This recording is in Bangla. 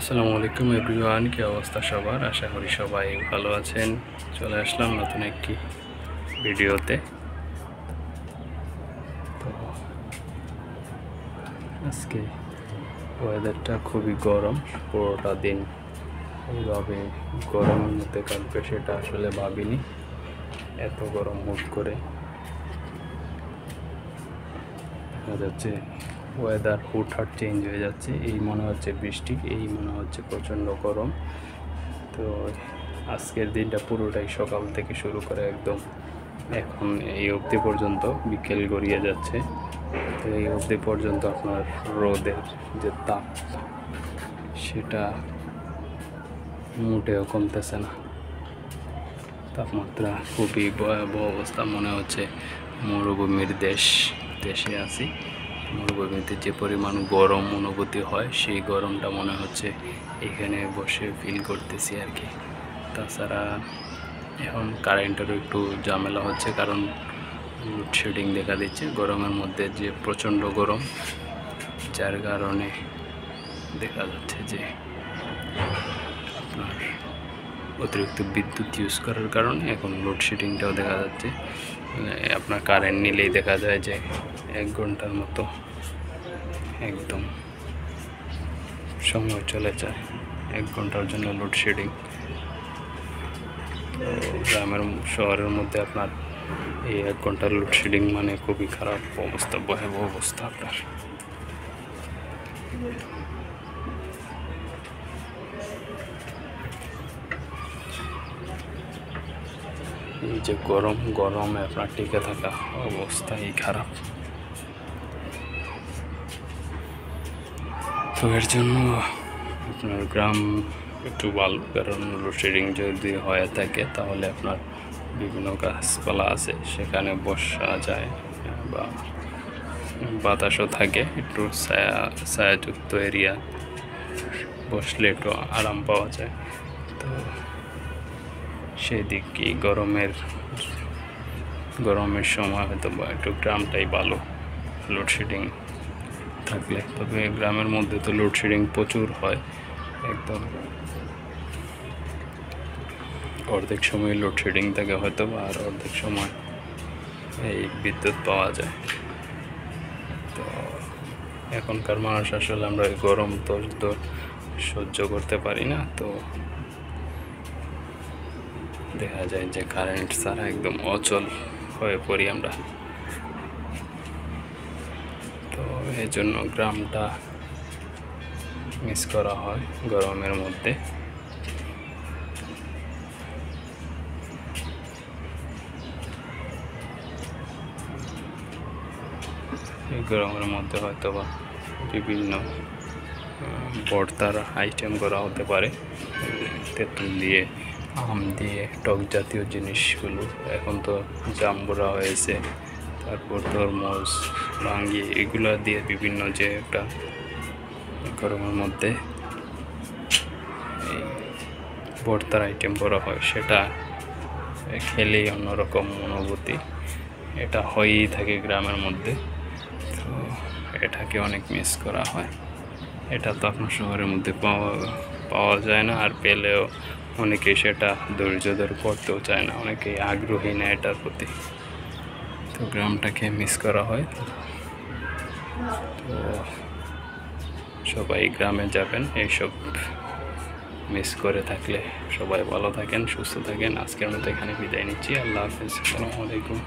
আসসালামু আলাইকুম এভরিওয়ান, কি অবস্থা সবার? আশা করি সবাই ভালো আছেন। চলে আসলাম নতুন একটি ভিডিওতে। তো আজকে ওয়েদারটা খুবই গরম, পুরোটা দিন এইভাবে গরমের মধ্যে কাটবে সেটা আসলে ভাবিনি। এত গরম হুট করে দেখা যাচ্ছে, ওয়েদার হুটহাট চেঞ্জ হয়ে যাচ্ছে। এই মনে হচ্ছে বৃষ্টি, এই মনে হচ্ছে প্রচণ্ড গরম। তো আজকের দিনটা পুরোটাই সকাল থেকে শুরু করে একদম এখন এই অবধি পর্যন্ত বিকেল গড়িয়ে যাচ্ছে। তো এই অবধি পর্যন্ত আপনার রোদের যে তাপ সেটা মোটেও কমতেছে না। তাপমাত্রা খুবই ভয়াবহ অবস্থা, মনে হচ্ছে মরুভূমির দেশে আছি। মরুভূমিতে যে পরিমাণ গরম অনুভূতি হয়, সেই গরমটা মনে হচ্ছে এখানে বসে ফিল করতেছি আর কি। তাছাড়া এখন কারেন্টেরও একটু ঝামেলা হচ্ছে, কারণ লোডশেডিং দেখা দিচ্ছে গরমের মধ্যে, যে প্রচণ্ড গরম, যার কারণে দেখা যাচ্ছে যে আপনার অতিরিক্ত বিদ্যুৎ ইউজ করার কারণে এখন লোডশেডিংটাও দেখা যাচ্ছে। আপনার কারেন্ট নিলেই দেখা যায় যে 1 ঘন্টার মতো একদম সময় চলে যায়। 1 ঘন্টার জন্য লোডশেডিং। গ্রামের শহরের মধ্যে আপনার এই 1 ঘন্টার লোডশেডিং মানে খুবই খারাপ অবস্থা, ভয়াবহ অবস্থা আপনার। এই যে গরমে আপনার টিকে থাকা অবস্থাই খারাপ। তো এর জন্য আপনার গ্রাম একটু ভালো, কারণ লোডশেডিং যদি হয়ে থাকে তাহলে আপনার বিভিন্ন গাছপালা আছে, সেখানে বসা যায় বা বাতাসও থাকে, একটু ছায়াযুক্ত এরিয়া বসলে একটু আরাম পাওয়া যায়। তো সেই দিক কি গরমের সময় হয়তো বা একটু গ্রামটাই ভালো লোডশেডিং থাকলে। তবে গ্রামের মধ্যে তো লোডশেডিং প্রচুর হয়, একদম অর্ধেক সময় লোডশেডিং থাকে হয়তো, আর অর্ধেক সময় এই বিদ্যুৎ পাওয়া যায়। তো এখনকার মানুষ আসলে আমরা এই গরম তো সহ্য করতে পারি না। তো দেখা যায় যে কারেন্ট ছাড়া একদম অচল হয়ে পড়ি আমরা। তো এই জন্য গ্রামটা মিস করা হয় গরমের মধ্যে। এই গরমের মধ্যে হয়তো বা বিভিন্ন ভর্তার আইটেম করা হতে পারে, তেঁতুল দিয়ে, আম দিয়ে, টক জাতীয় জিনিসগুলো। এখন তো জাম্বুরা হয়েছে, তারপর তরমুজ, ভাঙ্গি, এগুলো দিয়ে বিভিন্ন যে একটা গরমের মধ্যে এই ভর্তার আইটেম করা হয়, সেটা খেলেই অন্যরকম অনুভূতি। এটা হয়েই থাকে গ্রামের মধ্যে। তো এটাকে অনেক মিস করা হয়। এটা তো আপনার শহরের মধ্যে পাওয়া যায় না, আর পেলেও অনেকেই সেটা ধৈর্য ধরে করতেও চায় না, অনেকেই আগ্রহী না এটার প্রতি। তো গ্রামটাকে মিস করা হয়। তো সবাই গ্রামে যাবেন, এইসব মিস করে থাকলে। সবাই ভালো থাকেন, সুস্থ থাকেন। আজকের মতো এখানে বিদায় নিচ্ছি। আল্লাহ হাফিজ, আসসালামু আলাইকুম।